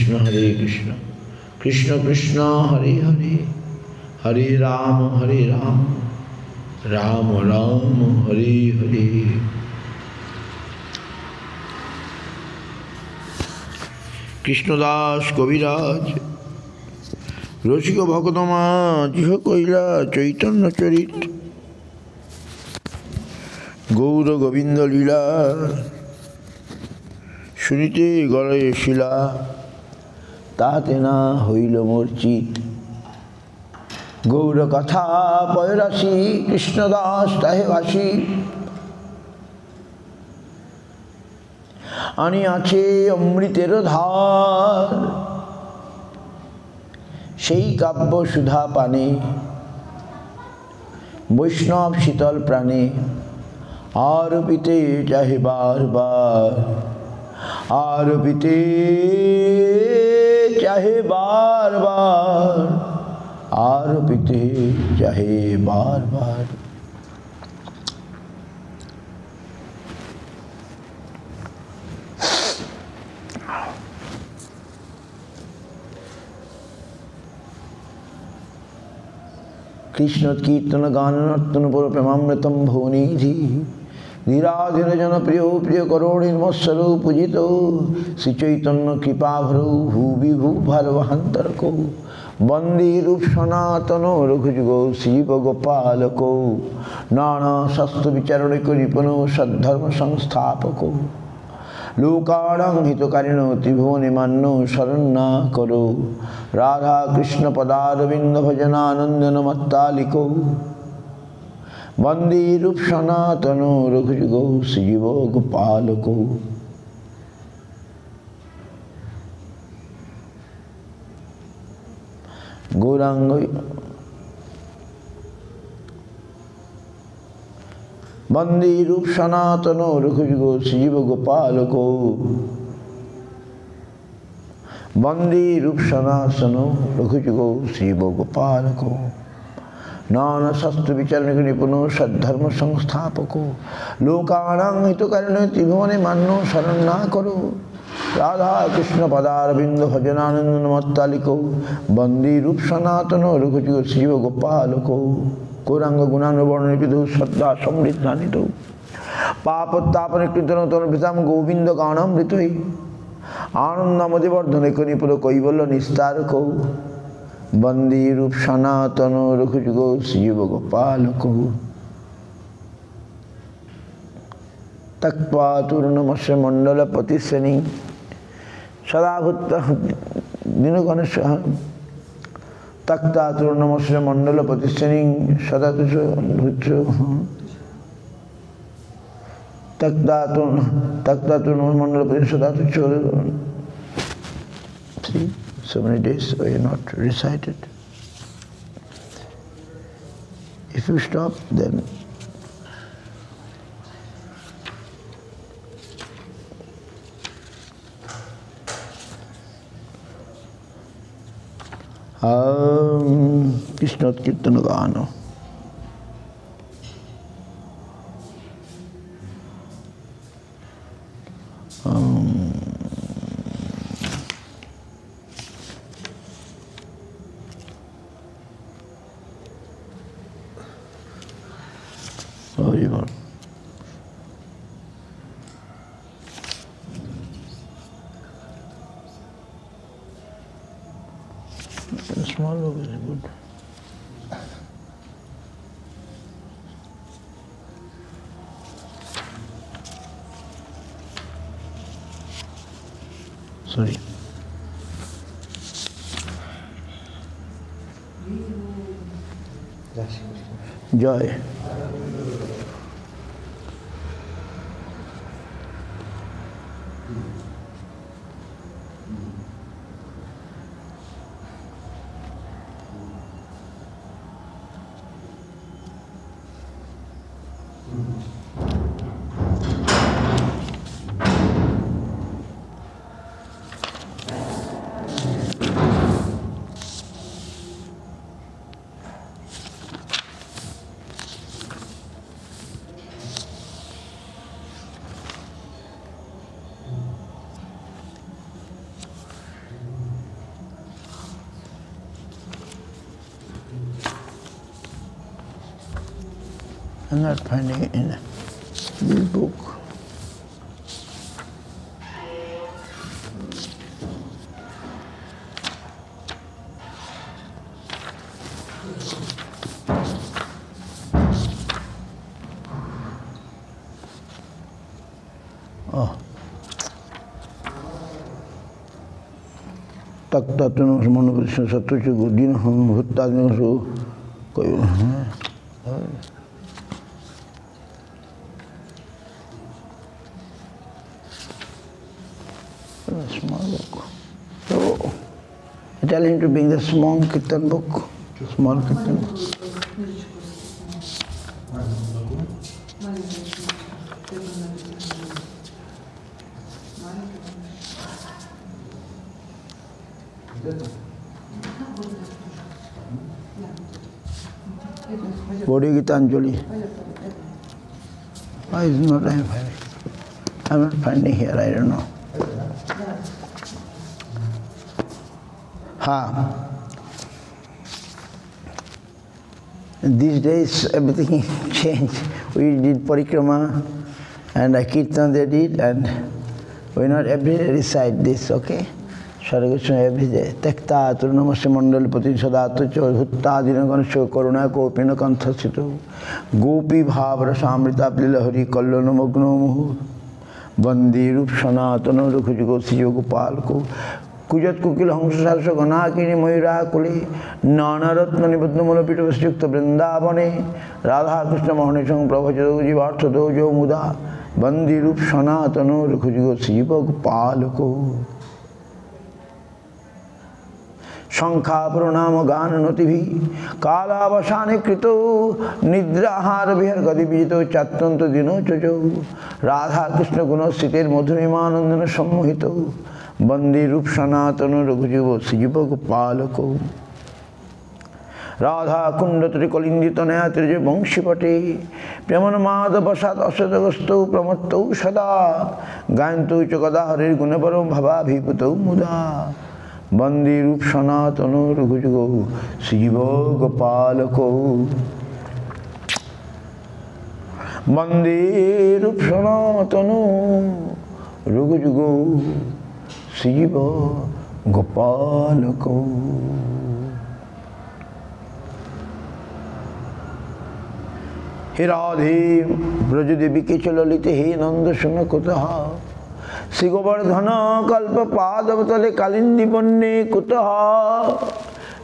कृष्ण कृष्ण कृष्ण हरे हरे, हरे राम राम राम हरे हरे। कृष्णदास कविराज रसिक भक्तमा जिह कहिला चैतन्य चरित, गौर गोविंद लीला शुनिते गलय शिला, ताते ना हईल मोर चित। गौर कथा पयरासी कृष्णदास ताहे बासी, आनी आछे अमृतेर धार। सेई काव्य सुधा पाने वैष्णव शीतल प्राणे, आरोपिते चाहे बार बार, आरोपिते चाहे बार बार, आरोपिते चाहे बार बार। कृष्ण कीर्तन गान नर्तन पर प्रेमामृतम भुवनिधि, धीराधीर जन प्रिय प्रिय करो निर्मत्सरो पूजितो। श्री चैतन्य कृपा भरो भूवि भू भरवहंतर को, बंदी रूप सनातन रघुजुगो शिव गोपाल को। नाना शास्त्र विचारण करिपनो सद्धर्म संस्थापको, लोकानां हितकारिणो त्रिभुवने मान्नो शरण्या करो। राधा कृष्ण पदारविंद भजनानंदन मत्तालिको, वंदे रूप सनातनो रघुजुगो शिव गोपालको। गौरांग वंदे रूप सनातनो रघुजुगो शिव गोपालको, वंदे रूप सनातनो रघुजुगो शिव गोपालको। नाना शास्त्र विचारण निपुणो सद्धर्म संस्थापको, लोकानां हितकारिणो त्रिभुवने मान्नो शरण्या करो। राधा कृष्ण पदारविंद भजनानंदन मत्तालिको, वंदे रूप सनातनो रघुजुगो शिव गोपालको। गौरांग गुणानुवर्णितो श्रद्धा समृद्धान्वितो, पापोत्तापन कृतन तनुभितां गोविंद गानामृतै। आनंदमदिवर्धने कनिपुर कैवल्य निस्तारको, वंदे रूप सनातनो रघुजुगो शिव गोपालको। तक्त्वा तूर्णमस्य मंडलपति श्रेणी, सदा भूत दिनगणेश। तक्ता तूर्णमस्य मंडलपति श्रेणी, सदा तुझ भूत। तक्ता तूर्ण मंडलपति सदा तुझ। See, so many days we are not recited. If you stop, then Krishna कीर्तन गान। Small logo is good. Sorry. Joy. I'm not finding it in this book. Oh. Taktatun Manuprisha Satuchu Gudin Huttagnasu Koyu. A small book. So I tell him to bring the small Kirtan book. Small Kirtan book. Bodhi Gitanjali. Why is not I'm finding? I'm not finding here, I don't know. These days everything changed. We did parikrama and a kirtan they did, and we not every day recite this, okay? Sharakrishna every day. Tekta Turnamasya Mandal Pati Sadatu Huttadina Gansho Koruna Kopina Kanthasito Gopi Bhavara Samrita Prilahari Kallana Magno Muhu Bandi Rup Sanatana Rukhujigo Siyogo Palko Kujat Kukil Hamsasasha Ganakini Mayura Kuli Nana Ratna Nibudnamala Pitavastukta Vrindavane Radha Krishna Mahanisham Prabhajado Jivartha Dojo Muda Bandi Rup Sanatana Rukhujigo Siyogo Palko Shankha Pranama Gana Notivi Kala Vasane Krito Nidrahar Vihar Gadi Vijito Chattanto Dino Chojo Radha Krishna Guna Sitir Madhurimanandana Sammohito Bandi Rup Sanatana Raghujivo Sijiva Gopalako Radha Kunda Trikolindita Nayatrija Bangshipati Pramanamada Basat Asadagasto Pramatto Sada Gayanto Chakada Harir Gunaparam Bhava Bhipato Muda Bandi Rup Sanatana Raghujigo Sijiva Gopalako Bandi Rup Sanatana Raghujigo Sijiva Gopalako He Radhe Brajadevi ke chalalite he Nanda Sunakutaha Sri Govardhana Kalpa Padavatale Kalindi Panne Kutaha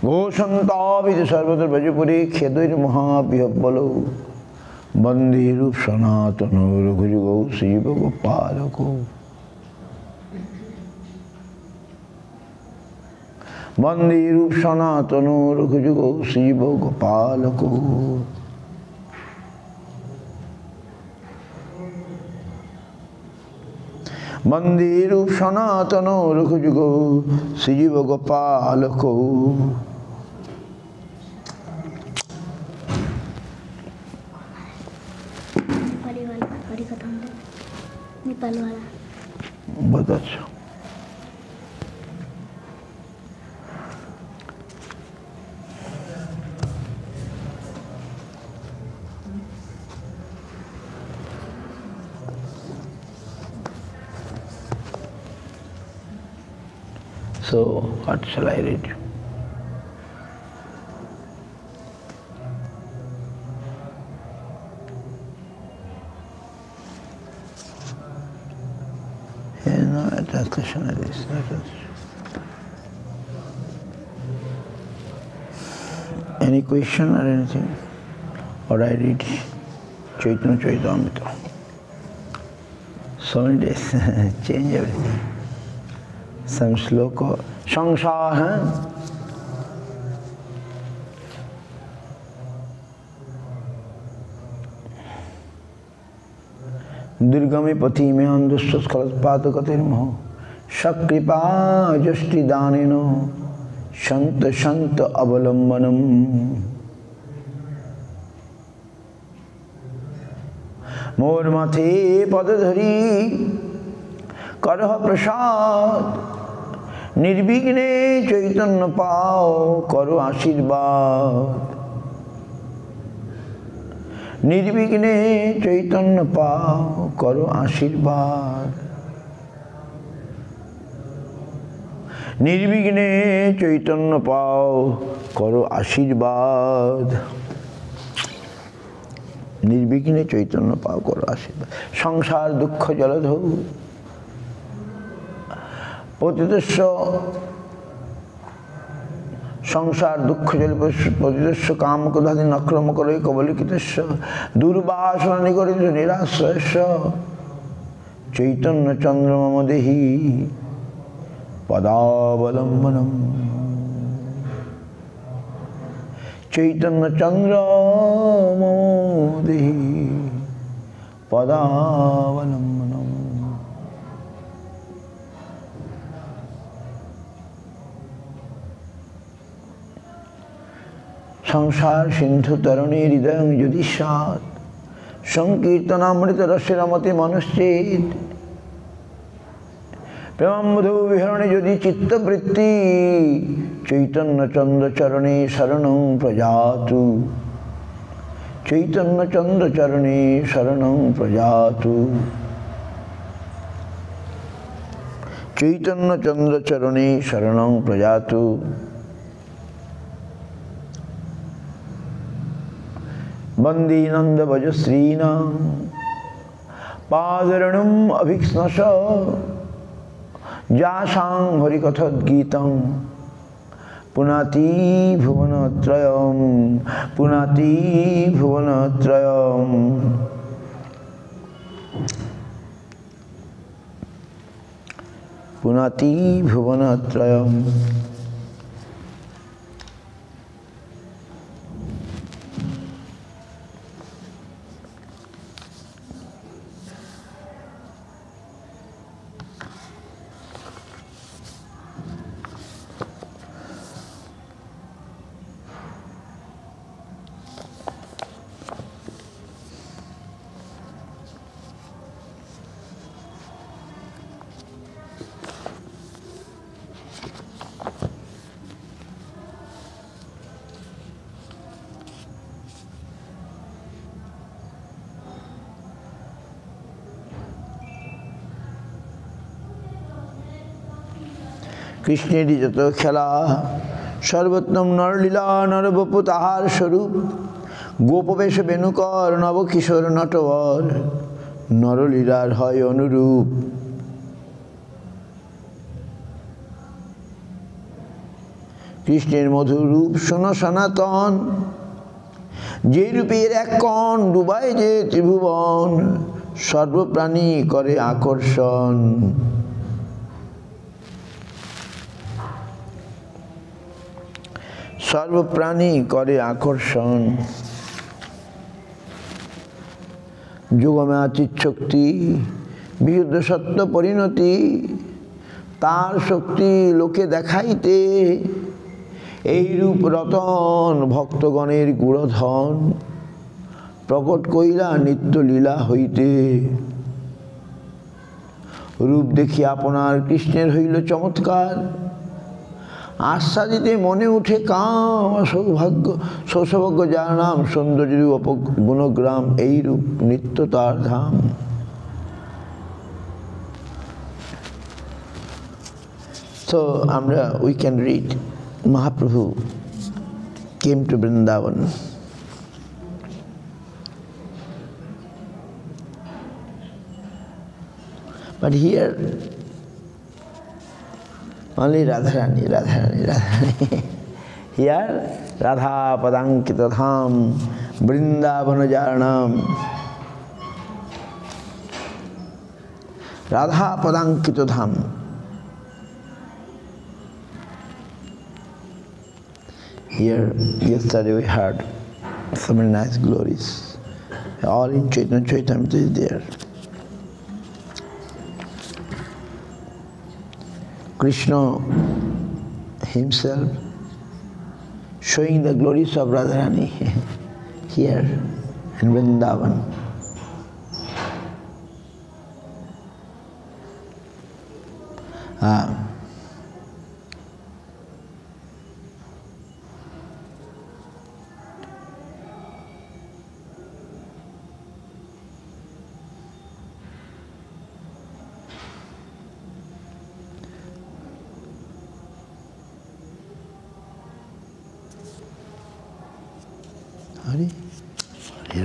Goshanta Vidya Sarvadar Bhajapuri Khedoir Mahapihabbalo Bandi Rup Sanatana Raghujigo Sijiva Gopalako Bandi Rup Sanatana Raghujigo Sijiva Gopalako Bandi Rup Sanatana Raghujigo Sijiva Gopalako बहुत अच्छा So, what shall I read? Yeah, no, translation of this. Any question or anything? Or I read Chaitanya Charitamrita. So many days, change everything. Some sloka, Shangsha, Durgami Pati me Andustas Kalatpatakatirmo, Shakripa Justi Danino, Shanta Shanta Avalambanam, Mormate Padadhari, Karaha Prasad, Nirvigne Chaitanya Pao, Karo Ashirvad, নির্বিঘ্নে চৈতন্য পাও করো আশীর্বাদ। নির্বিঘ্নে চৈতন্য পাও করো আশীর্বাদ। নির্বিঘ্নে চৈতন্য পাও করো আশীর্বাদ। সংসার দুঃখ জলধৌ পতিতস্য সংসার দুঃখ জল পতিতস্য কাম ক্রোধাদি নক্রম করে কবলিকিতস্য দুর্বাসন নিগরিত নিরাশ্রয়স্য চৈতন্য চন্দ্র মম দেহি পদাবলম্বনম। চৈতন্য চন্দ্র মম দেহি পদাবলম্বনম। সংসার সিন্ধু তরণী হৃদয়ং যদি সাত সংকীর্তনামৃত রসের মতে মনশ্চেত প্রেমাম্বধূ বিহরণে যদি চিত্তবৃত্তি চৈতন্য চন্দ্র চরণে শরণং প্রজাতু। চৈতন্য চন্দ্র চরণে শরণং প্রজাতু। চৈতন্য চন্দ্র চরণে শরণং প্রজাতু। বন্দে নন্দ ভজ শ্রীনাং পাদরেণুম অভিক্ষ্ণশ যাসাং হরিকথোদ্গীতং পুনাতি ভুবনত্রয়ম। পুনাতি ভুবনত্রয়ম। পুনাতি ভুবনত্রয়ম। কৃষ্ণেরই যত খেলা সর্বোত্তম নরলীলা নরবপু তাহার স্বরূপ। গোপবেশ বেণুকর নবকিশোর নটবর নরলীলার হয় অনুরূপ। কৃষ্ণের মধুর রূপ শোনো সনাতন, যে রূপের এক কণ ডুবায় যে ত্রিভুবন সর্বপ্রাণী করে আকর্ষণ। সর্বপ্রাণী করে আকর্ষণ। যোগমায়া চিৎশক্তি বিশুদ্ধ সত্য পরিণতি, তার শক্তি লোকে দেখাইতে এই রূপ রতন ভক্তগণের গুড়ধন প্রকট কইলা নিত্য লীলা হইতে। রূপ দেখি আপনার কৃষ্ণের হইল চমৎকার, আস্বাদিতে মনে উঠে কাম। সৌভাগ্য সৌভাগ্য যার নাম সৌন্দর্য গুণগ্রাম, এই রূপ নিত্য তার ধাম। So we can read Mahaprabhu came to Vrindavan. But here only Radharani, Radharani, Radharani. Here Radha Padankita Dham Vrindavana Jaranam. Radha Padankita Dham. Here, yesterday we heard so many nice glories. All in Chaitanya Chaitamrita is there. Krishna himself showing the glories of Radharani here in Vrindavan.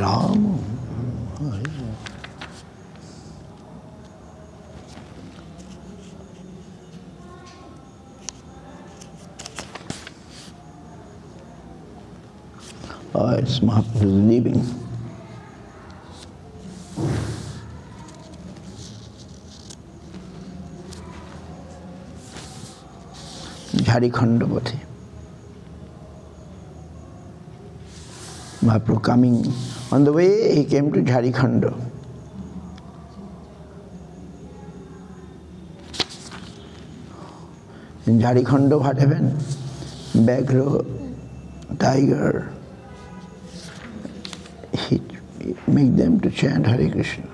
Ram. Oh, it's Mahaprabhu leaving. Jharikhanda Pati. Mahaprabhu coming. On the way, he came to Jharikhanda. In Jharikhanda, what happened? Baghra, tiger, he make them to chant Hare Krishna.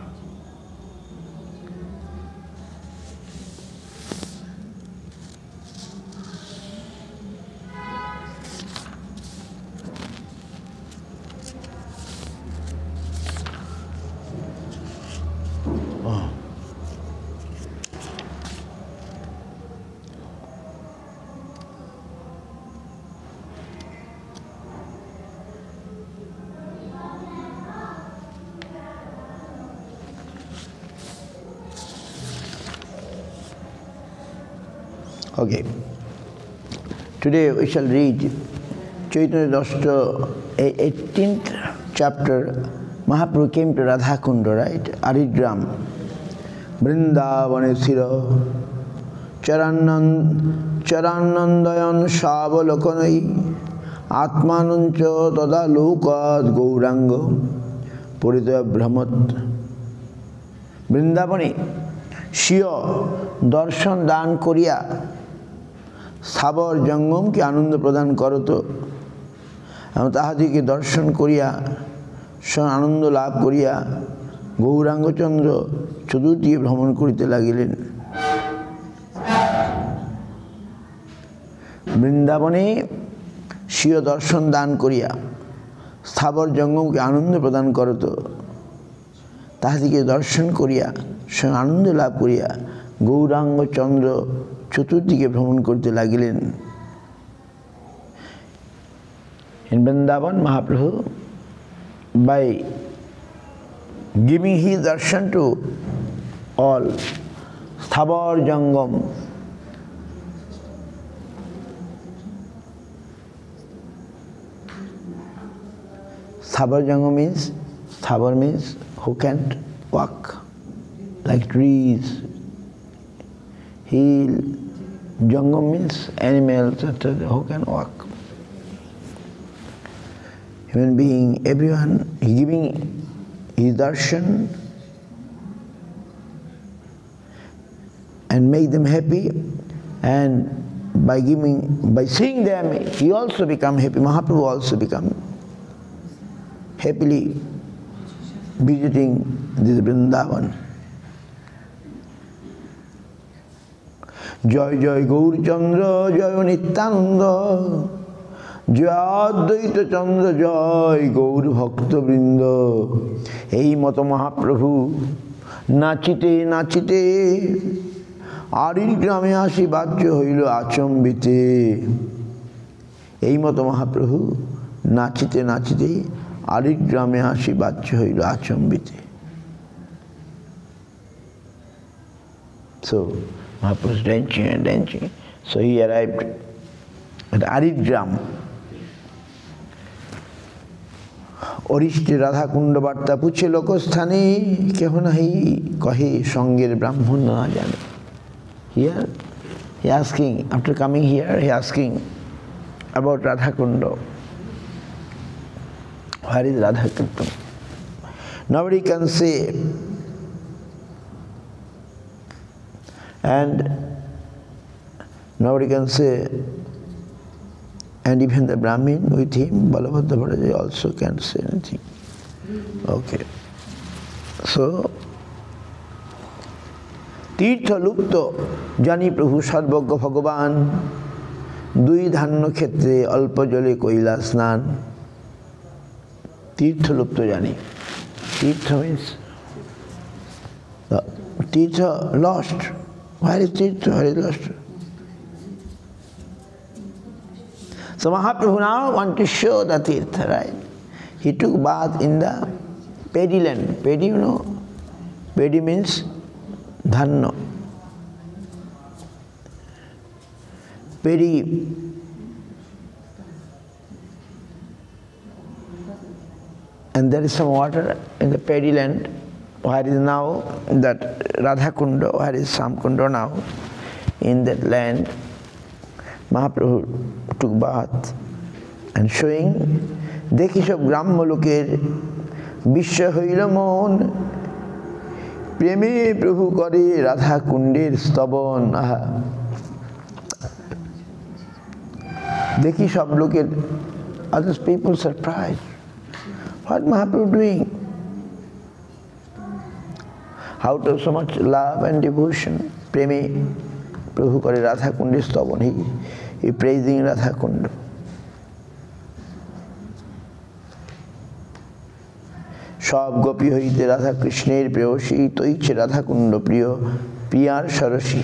Okay. Today we shall read Chaitanya Dastra, 18th chapter. Mahaprabhu came to Radhakunda, right? Arigram. Vrindavane Sira Charanandayan Savalokanai Atmanuncha Tada Lokad Gauranga Purita Brahmat. Vrindavane Shio Darshan Dan Korea স্থাবর জঙ্গমকে আনন্দ প্রদান করত এবং তাহাদিকে দর্শন করিয়া আনন্দ লাভ করিয়া গৌরাঙ্গচন্দ্র চতুর্দিকে ভ্রমণ করিতে লাগিলেন। বৃন্দাবনে স্বীয় দর্শন দান করিয়া স্থাবর জঙ্গমকে আনন্দ প্রদান করত তাহাদিকে দর্শন করিয়া আনন্দ লাভ করিয়া গৌরাঙ্গচন্দ্র চতুর্দিকে ভ্রমণ করতে লাগিলেন। In Vrindavan, Mahaprabhu, by giving his darshan to all, Sthabar Jangam, Sthabar Jangam means who can't walk, like trees. Heel, Jangam means animals who can walk. Human being, everyone, giving his darshan and make them happy, and by seeing them, he also become happy. Mahaprabhu also become happily visiting this Vrindavan. জয় জয় গৌরচন্দ্র জয় নিত্যানন্দ জয় অদ্বৈত চন্দ্র জয় গৌর ভক্তবৃন্দ। এই মতো মহাপ্রভু নাচিতে নাচিতে আরির গ্রামে আসি বাহ্য হইল আচম্বিতে। এই মতো মহাপ্রভু নাচিতে নাচিতে আরির গ্রামে আসি বাহ্য হইল আচম্বিতে। So Mahaprabhu was dancing and dancing. So he arrived at Arigram. Orishte Radhakunda Varta Puche Lokosthane Kehonahi Kahe Sangir Brahman na jane. Here he asking, after coming here, he asking about Radhakunda. Where is Radhakirtan? Nobody can say. And nobody can say, and even the Brahmin with him, Balabhadra Bhattaji also can't say anything. Okay. So, Tirtha Lupto, Jani Prabhu Sarvagya Bhagavan, Dui Dhanno Khetre, Alpa Jale Koila Snan. Tirtha Lupto Jani. Tirtha means, Tirtha lost. Where is Tirtha? Where is lost? So Mahaprabhu now want to show the Tirtha, right? He took bath in the Paddy land. Paddy, you know, paddy means dhanna. Paddy. And there is some water in the paddy land, where is now that Radha Kunda, where is Sam Kunda now. In that land, Mahaprabhu took bath and showing, দেখি সব গ্রাম্য লোকের বিশ্ব হইল মন, প্রেমে প্রভু করে রাধা কুণ্ডের স্তবন। আহা, দেখি সব লোকের, other people surprised. What Mahaprabhu doing? Out of so much love and devotion, preme Prabhu kore Radha Kundi Stavan. He praising Radha Kunda. সব গোপী হইতে রাধা কৃষ্ণের প্রেয়সী, তৈছে রাধা কুণ্ড প্রিয় প্রিয়ার সরসী।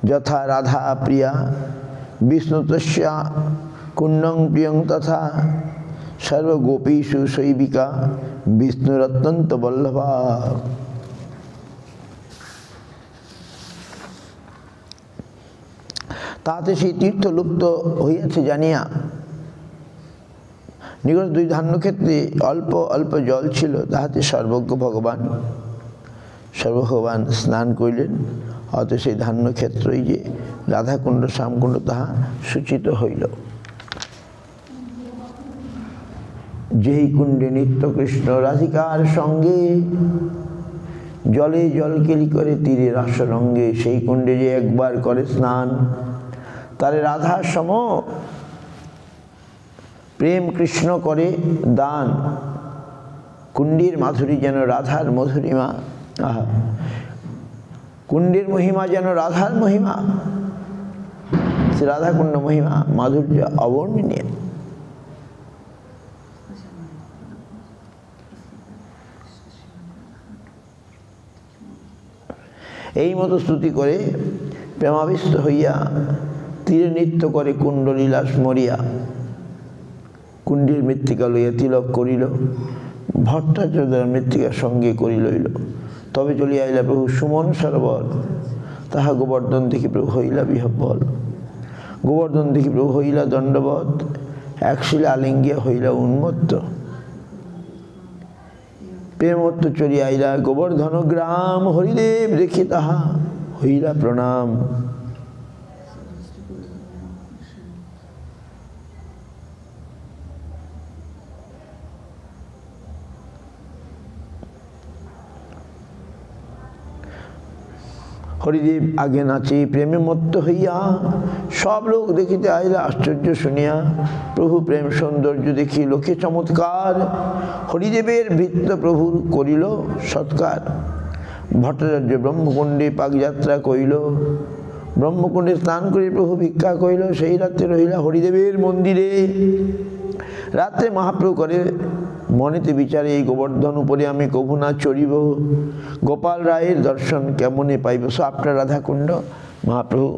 যথা রাধা প্রিয়া বিষ্ণু তস্যা কুণ্ডং প্রিয়ং তথা সর্বগোপীষু শৈবিকা বিষ্ণুরত্যন্ত বল্লভা। তাতে সেই তীর্থ লুপ্ত হইয়াছে জানিয়া নিকট দুই ধান্যক্ষেত্রে অল্প অল্প জল ছিল, তাহাতে সর্বজ্ঞ ভগবান সর্বভগবান স্নান করিলেন। অত সেই ধান্যক্ষেত্রই যে রাধাকুণ্ড শ্যামকুণ্ড তাহা সূচিত হইল। যেই কুণ্ডে নিত্য কৃষ্ণ রাধিকার সঙ্গে, জলে জল কেলি করে তীরে রাসরঙ্গে, সেই কুণ্ডে যে একবার করে স্নান, তারে রাধার সম প্রেম কৃষ্ণ করে দান। কুণ্ডের মাধুরী যেন রাধার মধুরিমা। আহা, কুণ্ডের মহিমা যেন রাধার মহিমা। সে রাধাকুণ্ড মহিমা মাধুর্য অবর্ণনীয়। এই মতো স্তুতি করে প্রেমাবিষ্ট হইয়া তীরে নৃত্য করে কুণ্ডলীলাস মরিয়া। কুণ্ডীর মৃত্তিকা লইয়া তিলক করিল, ভট্টাচার্য মৃত্তিকার সঙ্গে করি লইল। তবে চলিয়া আইলা প্রভু সুমন সরোবর, তাহা গোবর্ধন দেখি প্রভু হইলা বিহ্বল। গোবর্ধন দেখি প্রভু হইলা দণ্ডবত, একশিলা আলিঙ্গিয়া হইলা উন্মত্ত। প্রেমত্ত চলিয়া আইলা গোবর্ধন গ্রাম, হরিদেব দেখি তাহা হইলা প্রণাম। হরিদেব আগে নাচে প্রেমে মত্ত হইয়া, সব লোক দেখিতে আইলা আশ্চর্য শুনিয়া। প্রভু প্রেম সৌন্দর্য দেখি লোকে চমৎকার, হরিদেবের ভৃত্য প্রভুর করিল সৎকার। ভট্টাচার্য ব্রহ্মকুণ্ডে পাকযাত্রা কইল, ব্রহ্মকুণ্ডে স্নান করি প্রভু ভিক্ষা কইল। সেই রাত্রে রহিলা হরিদেবের মন্দিরে, রাত্রে মহাপ্রভু করে মনেতে বিচারে, এই গোবর্ধন উপরে আমি কভু না চড়িব, গোপাল রায়ের দর্শন কেমনে পাইব। So after Radha Kund, Mahaprabhu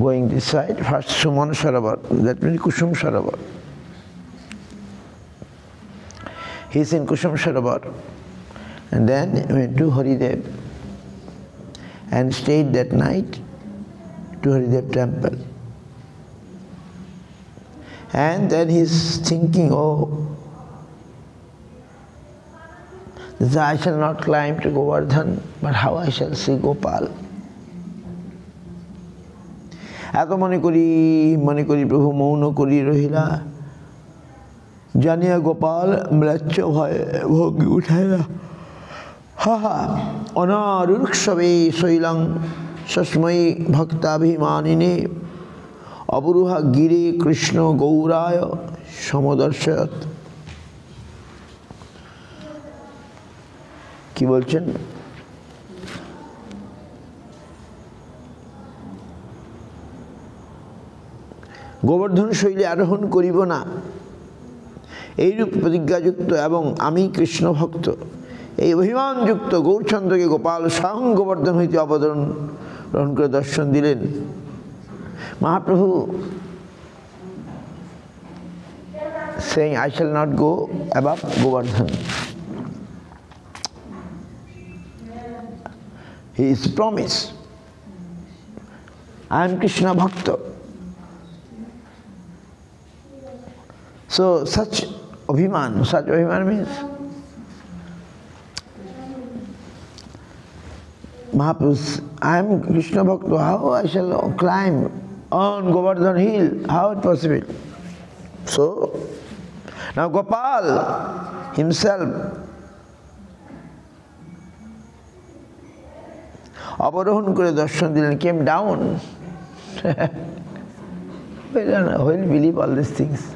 going this side, first Suman Sarovar, that means Kusum Sarovar. He is in Kusum Sarovar, and then went to Haridev and stayed that night to Haridev temple. And then he is thinking, oh, I shall not climb to Govardhan, but how I shall see Gopal. এত মনে করি প্রভু মৌন করি রহিলা, জানিয়া গোপাল ম্লেচ্ছ ভয়ে ভঙ্গি উঠাইলা। হা হা অনারুক্ষবে শৈলং সস্ময়ী ভক্তাভিমানিনে, অবরুহা গিরে কৃষ্ণ গৌরায় সমদর্শয়ত। কি বলছেন? গোবর্ধন শৈলে আরোহণ করিব না, এইরূপ প্রতিজ্ঞাযুক্ত এবং আমি কৃষ্ণ ভক্ত এই অভিমানযুক্ত গৌরচন্দ্রকে গোপাল স্বয়ং গোবর্ধন হইতে অবতরণ গ্রহণ করে দর্শন দিলেন। Mahaprabhu saying, I shall not go above Govardhan. His promise. I am Krishna Bhakta. So such Abhiman means Mahaprabhu, I am Krishna Bhakta, how I shall climb on Govardhan hill? How it possible? So, now Gopal himself Avarohan kore darshan dilen, came down. We don't know, who will believe all these things?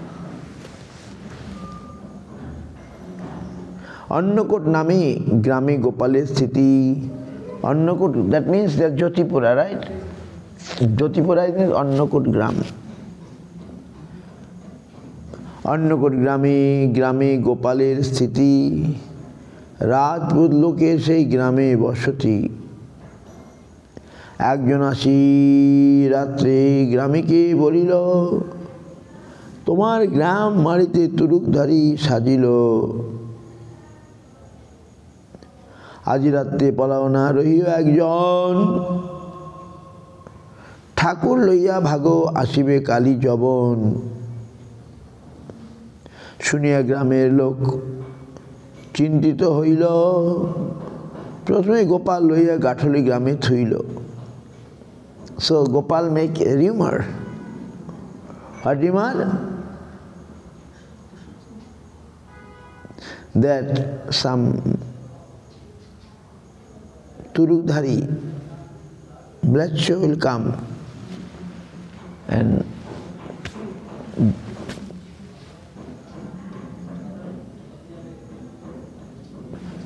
Annakot name grame Gopaleর স্থিতি Annakot, that means they are Jyotipura, right? Jyotipura is Annakot gram. Annakot গ্রামে গোপালের স্থিতি রাতপুত লোকে সেই গ্রামে বসতি একজন আসি রাত্রে গ্রামীকে বলিল তোমার গ্রাম মারিতে তুরুকধারী সাজিল আজি রাত্রে পলাও না রহিও একজন ঠাকুর লইয়া ভাগো আসিবে কালী যবন শুনিয়া গ্রামের লোক চিন্তিত হইল প্রথমে গোপাল লইয়া গাঠলি গ্রামে থুইল So Gopal make a rumor. What rumor? That some Turukdhari blood show will come and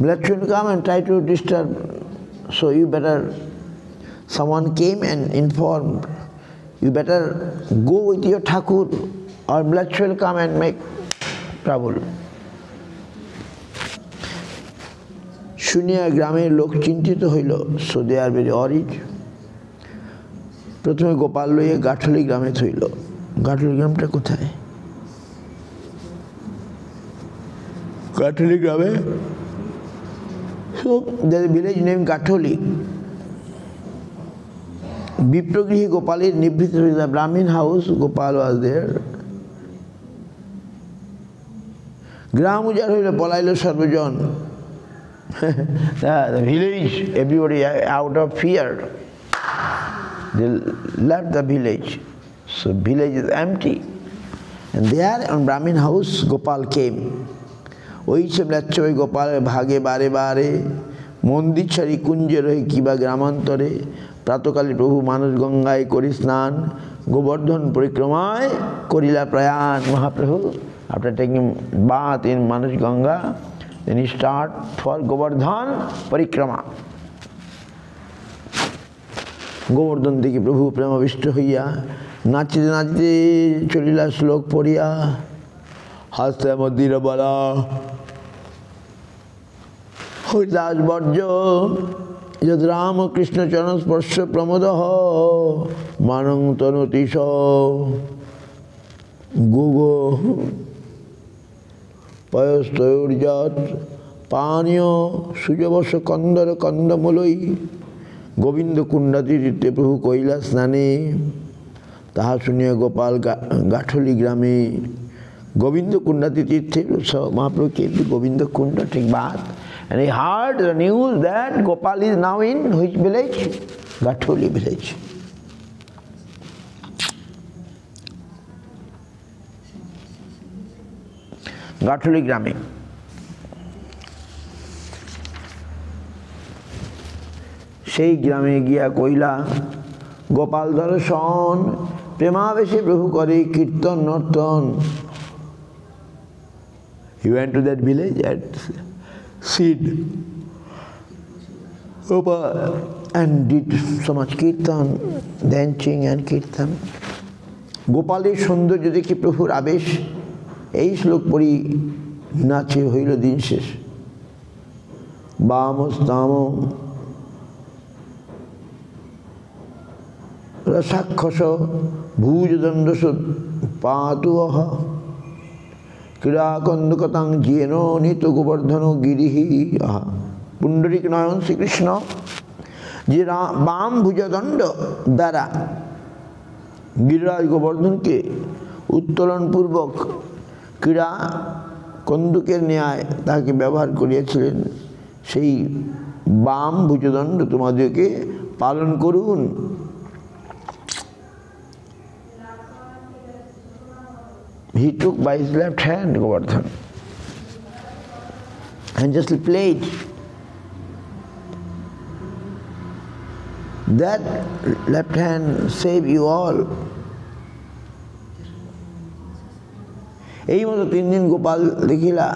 blood show will come and try to disturb. So you better. Someone came and informed, you better go with your Thakur or blood will come and make trouble. Shunya গ্রামের লোক চিন্তিত হইল, so they are very worried. প্রথমে গোপাল লইয়ে গাঠলি গ্রামে থইল। গাঠলি গ্রামটা কোথায়? গাঠলি গ্রামে? So there is a village named Gatholi. Vipragrihi Gopali Nibhita is a Brahmin house, Gopal was there. Gram ujar hoile polailo sarbojon. The village, everybody out of fear. They left the village. So village is empty. And there on Brahmin house, Gopal came. ওই সে ম্লাচ্ছয় গোপালের ভাগে বারে বারে মন্দির ছাড়ি কুঞ্জে রহে কিবা গ্রামান্তরে প্রাতকালে প্রভু মানস গঙ্গায় করি স্নান গোবর্ধন পরিক্রমায় করিলা প্রয়াণ Mahaprabhu after taking bath in Manas Ganga then he start for Govardhan parikrama Gobardhan থেকে প্রভু প্রেমাবিষ্ট হইয়া নাচিতে নাচিতে চলিলা শ্লোক পড়িয়া হাস্তে মন্দির বলা হরিদাস বর্জ্য যদ রাম কৃষ্ণ চরণ স্পর্শ প্রমোদ মানং তনুতিশ গুগো পয়স্তৈর্যৎ পানীয় সুজবশ কন্দর কন্দমূলই গোবিন্দ কুণ্ডাতীর্থে প্রভু কৈলাস স্নানে তাহা শুনিয়া গোপাল গাঠলি গ্রামে গোবিন্দ কুণ্ডাতি তীর্থে Mahaprabhu came to Govinda Kunda to take bath and he heard the news that Gopal is now in which village? Gatholi village. Gatholi গ্রামে সেই গ্রামে গিয়া কইলা গোপাল দর্শন প্রেমাবেশে প্রভু করে কীর্তন নর্তন He went to that village and seen and did so much kirtan, dancing and kirtan. গোপালের সৌন্দর্য দেখে প্রভুর আবেশ এই শ্লোক পড়ি নাচে হইল দিন শেষ বামস্তাম রসাক্ষস ভুজদণ্ডস পাতুহ Kira Kandukatang Jeno Nito Govardhano Girihi Pundarik Nayan Sri Krishna Jira Bam Bhujadanda Dara Giriraj Govardhanke Uttolon Purbok Kira কন্দুকের ন্যায় তাকে ব্যবহার করিয়াছিলেন সেই বাম ভুজদণ্ড তোমাদেরকে পালন করুন He took by his left hand Govardhan and just played. That left hand saved you all. এই মতো 3 দিন গোপাল দেখিলা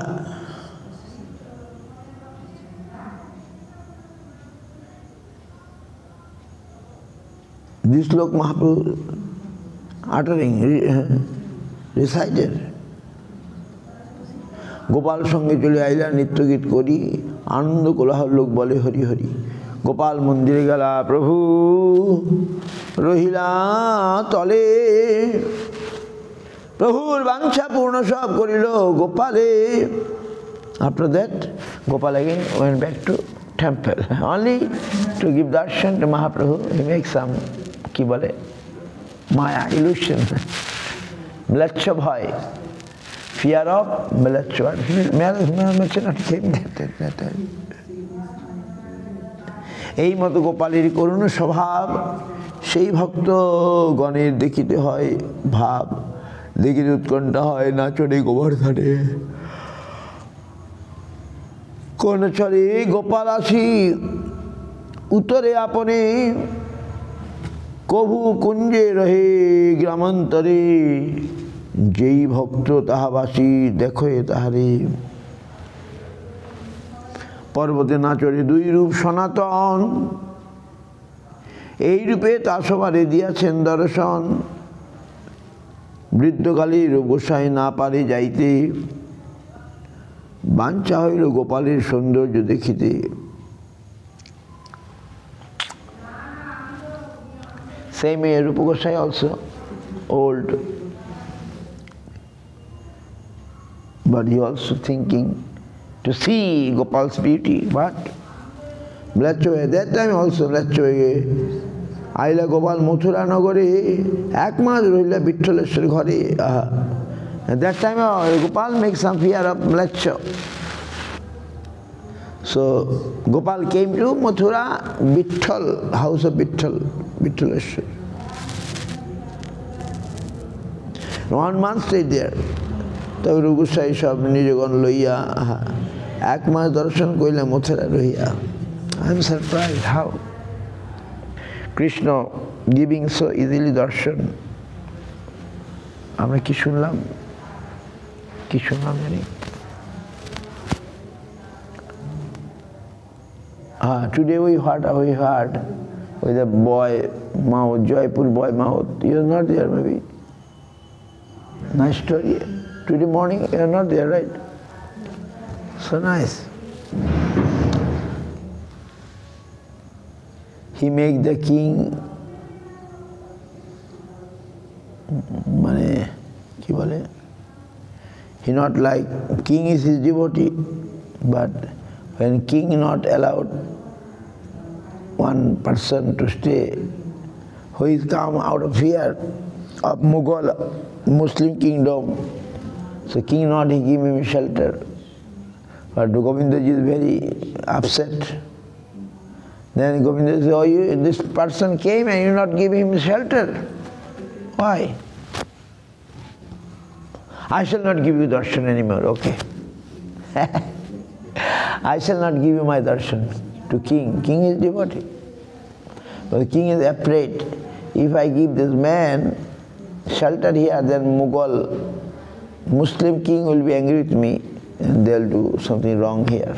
This Lok Mahaprabhu uttering, recited. Gopal সঙ্গে চলে আইলা নিত্য গীত করি আনন্দ কোলাহল লোক বলে হরি হরি গোপাল মন্দিরে গেলা প্রভু রহিলা তলে প্রভুর বাঞ্ছা পূর্ণ সব করিল গোপালে After that Gopal again went back to temple only to give darshan to Mahaprabhu. He makes some কি বলে maya illusion mlacha bhai fear of mlacha not came that time. এই মতো গোপালের করুণ স্বভাব সেই ভক্ত গণের দেখিতে হয় ভাব দেখিতে উৎকণ্ঠা হয় না চড়ে গোবর্ধনে কোন চলে গোপাল আসি উত্তরে আপনে কভু কুঞ্জে রহে গ্রামান্তরে যেই ভক্ত তাহাবাসী দেখো তাহারে পর্বতে না চড়ে দুই রূপ সনাতন এই রূপে তা সবারে দিয়াছেন দর্শন বৃদ্ধকালীর গোসাই না পারে যাইতে বাঞ্ছা হইল গোপালের সৌন্দর্য দেখিতে Same way Rupa Gosai also old but he also thinking to see Gopal's beauty but Mlachoe that time also Mlachoe আইলা গোপাল মথুরা নগরে এক মাস রইলা বিঠ্ঠলেশ্বর ঘরে At that time Gopal makes some fear of Mlacha. So Gopal came to Mathura Vitthal, house of Vittaleshwar. 1 month stayed there. তবে রঘুসাই সব নিজগণ লইয়া এক মাস দর্শন কইলা Mathura রহিয়া I am surprised how Krishna giving so easily darshan. আমরা কি শুনলাম জানি today we heard with a boy Maud, Jaipur boy Maud. You are not there maybe. Nice story. Today morning you are not there, right? So nice. He make the king মানে কি বলে he not like king is his devotee but when king not allowed one person to stay who is come out of fear of Mughal Muslim kingdom so king not he give him shelter but Govindaji is very upset. Then Govinda says, oh, this person came and you not give him shelter. Why? I shall not give you darshan anymore, okay. I shall not give you my darshan to king. King is devotee. But the king is afraid. If I give this man shelter here, then Mughal Muslim king will be angry with me and they'll do something wrong here.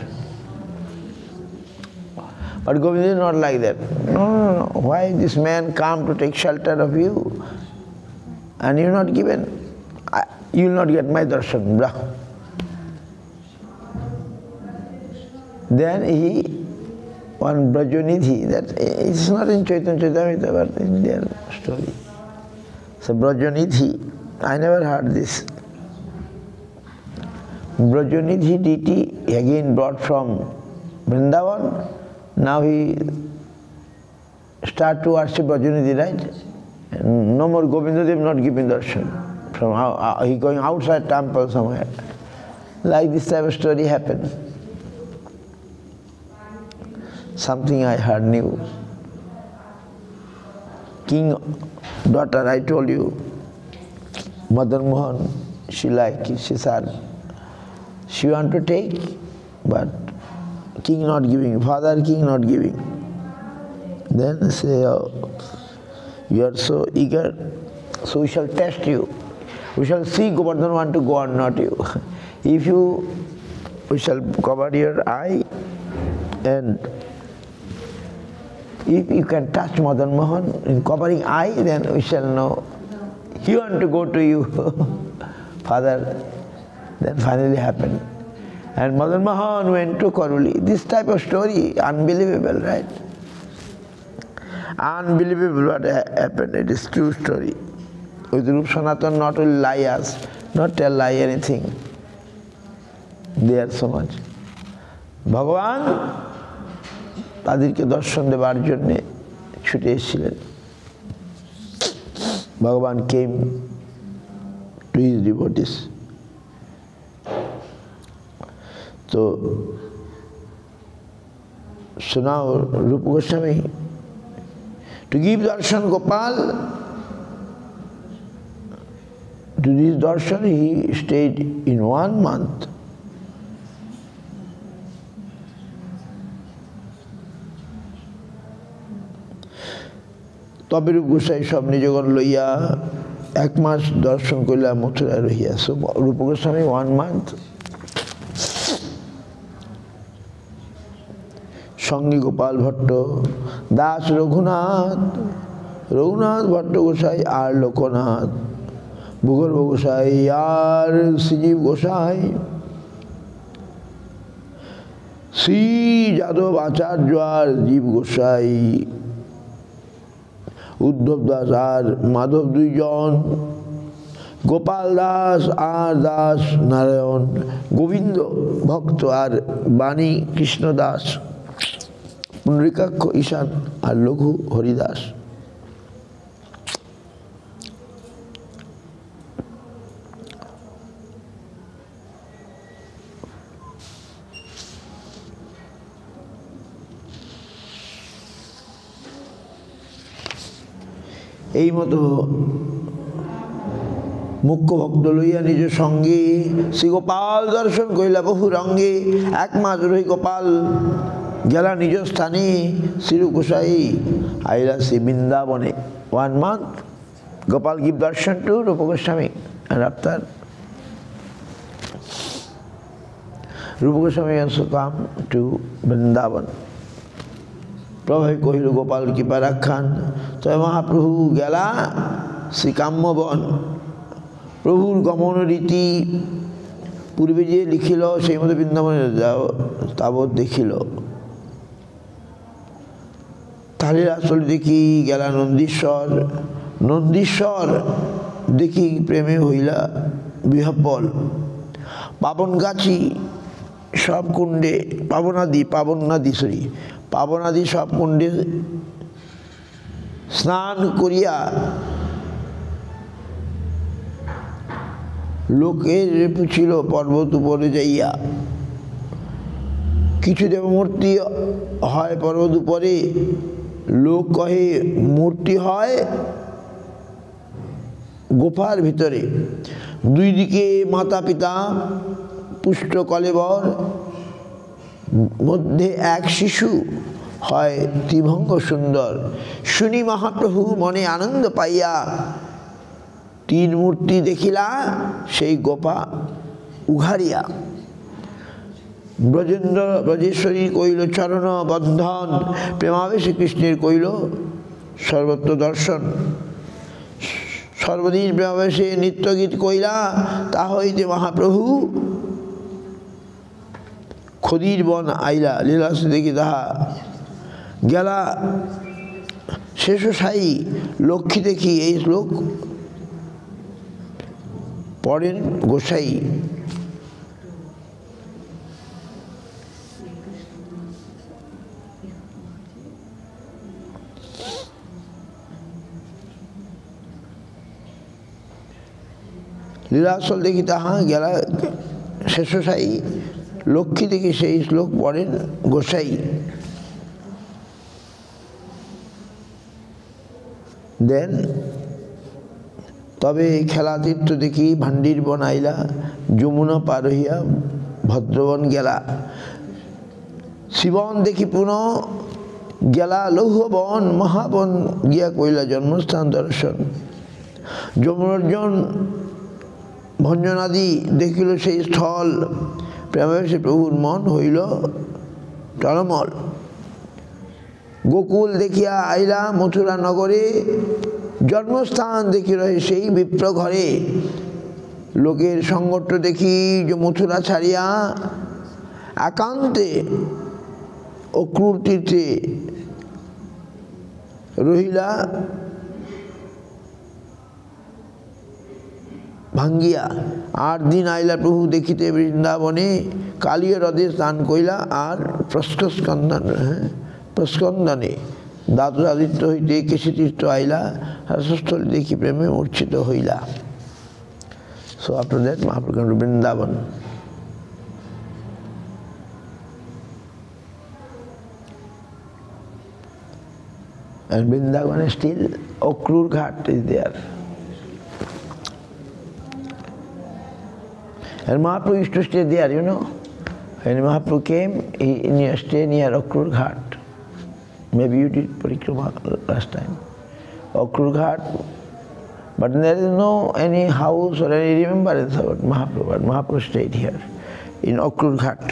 But Govinda is not like that. No. Why this man come to take shelter of you and you not given? You will not get my darshan. Blah. Then one Brajanidhi, that it's not in Chaitanya Charitamrita but in their story. So Brajanidhi, I never heard this. Brajanidhi deity again brought from Vrindavan. Now he start to worship Brajanidhi, right? And no more Govindadev not giving darshan. From he going outside temple somewhere. Like this type of story happened. Something I heard new. King daughter, I told you, Madan Mohan, she said, she want to take, but king not giving, father king not giving. Then say, oh, you are so eager, so we shall test you. We shall see Govardhan want to go or not you. If we shall cover your eye, and if you can touch Madan Mohan in covering eye, then we shall know he want to go to you. Father, then finally happened. And Madan Mohan went to Karuli. This type of story, unbelievable, right? Unbelievable what happened. It is true story. With Rup Sanatan not will lie us, not tell lie anything. They are so much. Bhagavan তাদেরকে দর্শন দেবার জন্য ছুটে এসেছিলেন। Bhagavan came to his devotees. So now Rupa Goswami, to give darshan Gopal, to this darshan he stayed in 1 month. তবে রূপ গোসাই সব নিজগণ লইয়া 1 মাস দর্শন করিলা মথুরা রহিয়া। সো রূপ গোস্বামী 1 month, সঙ্গী গোপাল ভট্ট, দাস রঘুনাথ, রঘুনাথ ভট্ট গোসাই আর লোকনাথ, ভূগর্ভ গোসাই আর শ্রীজীব গোসাই, শ্রী যাদব আচার্য আর জীব গোসাই, উদ্ধব দাস আর মাধব 2 জন, গোপাল দাস আর দাস নারায়ণ, গোবিন্দ ভক্ত আর বাণী কৃষ্ণ দাস, পুণ্ডরিকাক্ষ ঈশান আর লঘু হরিদাস। এই মতো মুখ্য ভক্ত লইয়া নিজ সঙ্গে শ্রী গোপাল দর্শন করিলা বহু রঙ্গে। 1 মাস রহি গোপাল গেলা নিজ স্থানে, শ্রী গোসাই আইলা শ্রী বৃন্দাবনে। 1 month Gopal give darshan to Rupa Goswami, and after Rupa Goswami also come to Vrindavan. প্রভু কহিল গোপাল কৃপা রাখান। তবে মহাপ্রভু গেলা শ্রীকাম্যবন। প্রভুর গমন রীতি পূর্বে যে লিখিল, সেই মতো বৃন্দাবনে তাবৎ দেখিল। তাহলে আসলে দেখি গেলা নন্দীশ্বর। নন্দীশ্বর দেখি প্রেমে হইলা বিহ্বল। পাবনগাছি সব কুণ্ডে, পাবনাদি সব কুণ্ডে স্নান করিয়া লোকের পুছিল পর্বত উপরে যাইয়া। কিছু দেবমূর্তি হয় পর্বত উপরে, লোক কহে মূর্তি হয় গোফার ভিতরে। 2 দিকে মাতা পিতা পুষ্ট কলেবর, মধ্যে এক শিশু হয় ত্রিভঙ্গ সুন্দর। শুনি মহাপ্রভু মনে আনন্দ পাইয়া, 3 মূর্তি দেখিলা সেই গোপা উঘারিয়া। ব্রজেশ্বরী কইল চরণ বন্ধন, প্রেমাবেশে কৃষ্ণের কইল সর্বত্র দর্শন। সর্বদিন প্রেমাবেশে নিত্যগীত কইলা, তা হইতে মহাপ্রভু খদির বন আইলা। লীলাসে দেখি তাহা গেলা শেষ সাই। লক্ষ্মী দেখি এই শ্লোক পড়েন গোসাই। লীলাস্থল দেখি তাহা গেলা শেষসাই, লক্ষ্মী দেখি সেই শ্লোক পড়েন গোসাই। দেন তবে খেলাতীর্থ দেখি ভান্ডির বন আইলা, যমুনা পার হইয়া ভদ্রবন গেলা। শিবন দেখি পুনঃ গেলা লৌহবন, মহাবন গিয়া কইলা জন্মস্থান দর্শন। যমুনার্জন ভঞ্জনাদি দেখিল সেই স্থল, প্রেমাবেশে প্রভুর মন হইল টলমল। গোকুল দেখিয়া আইলা মথুরা নগরে, জন্মস্থান দেখি রহে সেই বিপ্র ঘরে। লোকের সংগঠন দেখি যে মথুরা ছাড়িয়া, একান্তে অক্রূর তীর্থে রহিলা ভাঙ্গিয়া। 8 দিন আইলা প্রভু দেখিতে বৃন্দাবনে, কালীয় হ্রদে স্নান কইলা আর প্রস্কন্দনে। দাতরাদিত্য হইতে কেশীতীর্থ আইলা, রসস্থলী দেখি প্রেমে মূর্ছিত হইলা। So after that Mahaprabhu came to Vrindavan. And Vrindavan is still, Okrur Ghat is there. And Mahaprabhu used to stay there, you know. When Mahaprabhu came, he stayed near Okrur Ghat. Maybe you did parikrama last time. Okrur Ghat, but there is no any house or any remembrance about Mahaprabhu. But Mahaprabhu stayed here in Okrur Ghat.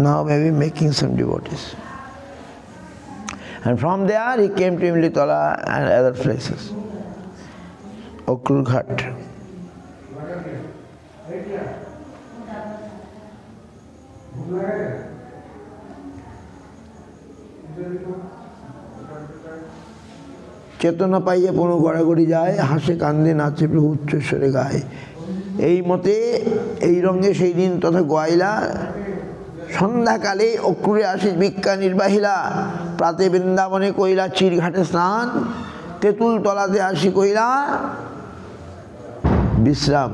Now maybe making some devotees. And from there he came to Imlitala and other places. Okrur Ghat. চেতনা পাইয়া পুনঃ গড়াগড়ি যায়, হাসে কান্দে নাচে প্রভু উচ্চস্বরে গায়। এই মতে এই রঙে সেই দিন তথা গোয়াইলা, সন্ধ্যাকালে অক্রুরে আসি ভিক্ষা নির্বাহিলা। প্রাতে বৃন্দাবনে কইলা চিরঘাটে স্নান, তেঁতুল তলাতে আসি কইলা বিশ্রাম।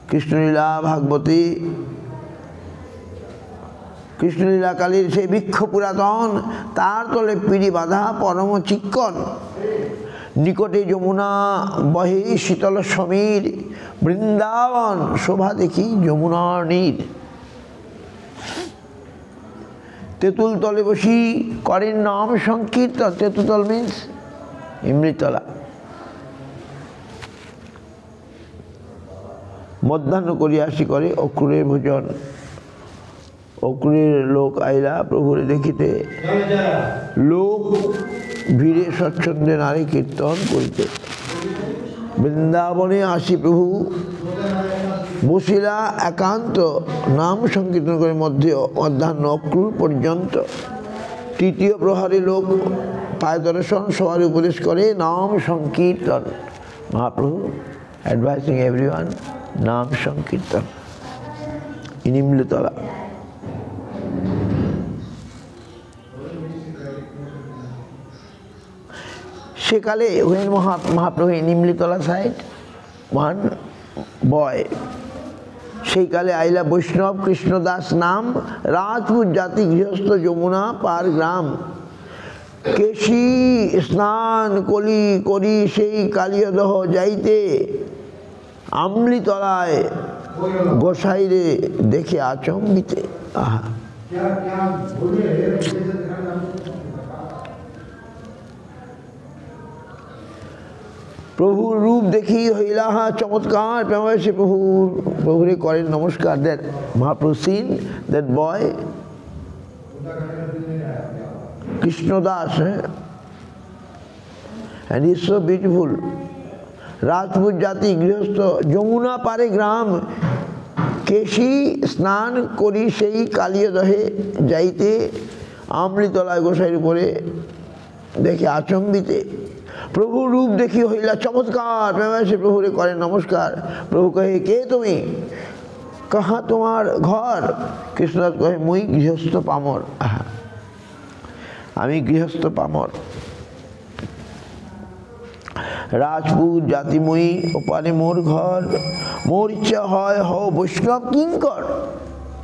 কৃষ্ণলীলা ভাগবতী, কৃষ্ণলীলা কালীর সেই বৃক্ষ পুরাতন, তার তলে পিড়ি বাঁধা পরম চিক্কন। নিকটে যমুনা বহে শীতল সমীর, বৃন্দাবন শোভা দেখি যমুনার নীর। তেঁতুল তলে বসি করেন নাম সংকীর্তন। তেঁতুল মিন্স ইমৃতলা। মধ্যাহ্ন করিয়া আসি করে অক্রুরের ভোজন। অক্রুরের লোক আইলা প্রভুরে দেখিতে, লোক ভিড়ে স্বচ্ছন্দে নারী কীর্তন করিতে। বৃন্দাবনে আসি প্রভু বসিলা একান্ত, নাম সংকীর্তন করে মধ্যাহ্ন অক্রুর পর্যন্ত। তৃতীয় প্রহরে লোক পায় দর্শন, সবার উপদেশ করে নাম সংকীর্তন। মহাপ্রভু অ্যাডভাইসিং এভরিওয়ান, নাম সংকীর্তন in Imlitala. সেকালে when Mahaprabhu in Imlitala side, one boy, সেই কালে আইলা বৈষ্ণব কৃষ্ণদাস নাম, রাজপুত জাতি গৃহস্থ যমুনা পার গ্রাম। কেশী স্নান কলি করি সেই কালিয়দহ যাইতে, আমলিতলায় গোসাইরে দেখে আচম্বিতে। আহা, প্রভুর রূপ দেখি হইলা চমৎকার, প্রেমাবেশে প্রভুরে করেন নমস্কার। That Mahaprabhu scene that boy Krishnadas, and he is so beautiful. Rajput জাতি গৃহস্থ যমুনা পারে গ্রাম, কেশী স্নান করি সেই কালিয়দহে যাইতে, আমৃতলায় গোসাইয়ের উপরে দেখে আচম্বিতে। প্রভু রূপ দেখি হইলা চমৎকার, প্রেমাবেশে প্রভুরে করেন নমস্কার। প্রভু কহে কে তুমি, কাহা তোমার ঘর? কৃষ্ণদাস কহে মুই গৃহস্থ পামর। আহা, আমি গৃহস্থ পামর। রাজপুত জাতিময়ী ওপারে মোর ঘর, মোর ইচ্ছা হয় হও বৈষ্ণব কিঙ্কর।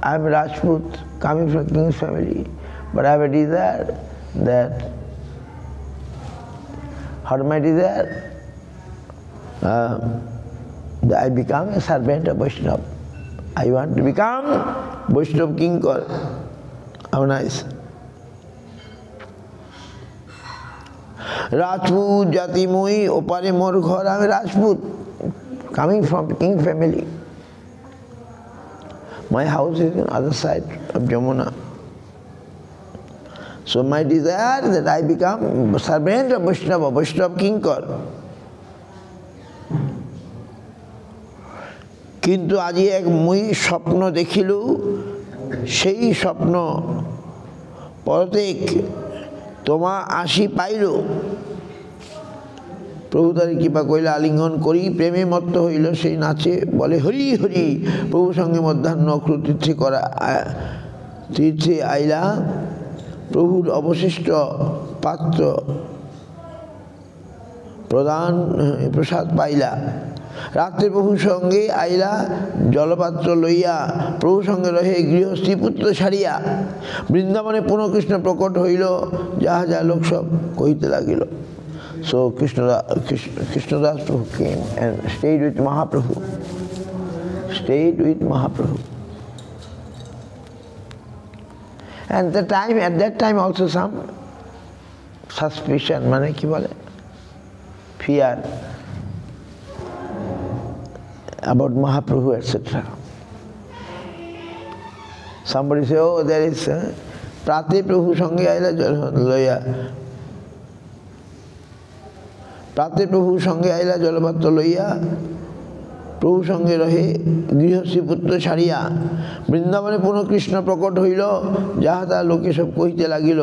I am Rajput coming from king's family, but I have a desire that, how my desire? That I become a servant of Vaishnava. I want to become Vaishnava Kinkar. How nice. Rajput jati moi opare mor ghor. I am Rajput coming from king family. My house is on the other side of Jamuna. So my desire that I become servant of Vaishnava, Vaishnava Kinkar. কিন্তু আজি এক মুই স্বপ্ন দেখিল, সেই স্বপ্ন পরতেক তোমা আসি পাইল। প্রভু তার কৃপা কইলা আলিঙ্গন করি প্রেমে মত্ত হইল, সেই নাচে বলে হরি হরি। প্রভু সঙ্গে মধ্যাহ্ন অক্রু তীর্থে আইলা, প্রভুর অবশিষ্ট পাত্র প্রসাদ পাইলা। রাত্রে প্রভুর সঙ্গে আইলা জলপাত্র লইয়া, প্রভু সঙ্গে রহে গৃহস্থী পুত্র ছাড়িয়া। বৃন্দাবনে পুনঃ কৃষ্ণ প্রকট হইল, যাহা যা লোক সব কহিতে লাগিল। So Krishnadas Prabhu came and stayed with Mahaprabhu. And at that time also some suspicion, mane ki bole, fear about Mahaprabhu, etc. Somebody say, oh, there is Prate Prabhu sange aila loya. প্রাতে প্রভু সঙ্গে আইলা জলপাত্র লইয়া, প্রভু সঙ্গে রহে গৃহস্থী পুত্র ছাড়িয়া। বৃন্দাবনে পুনঃ কৃষ্ণ প্রকট হইল, যাহা তা লোকে সব কহিতে লাগিল।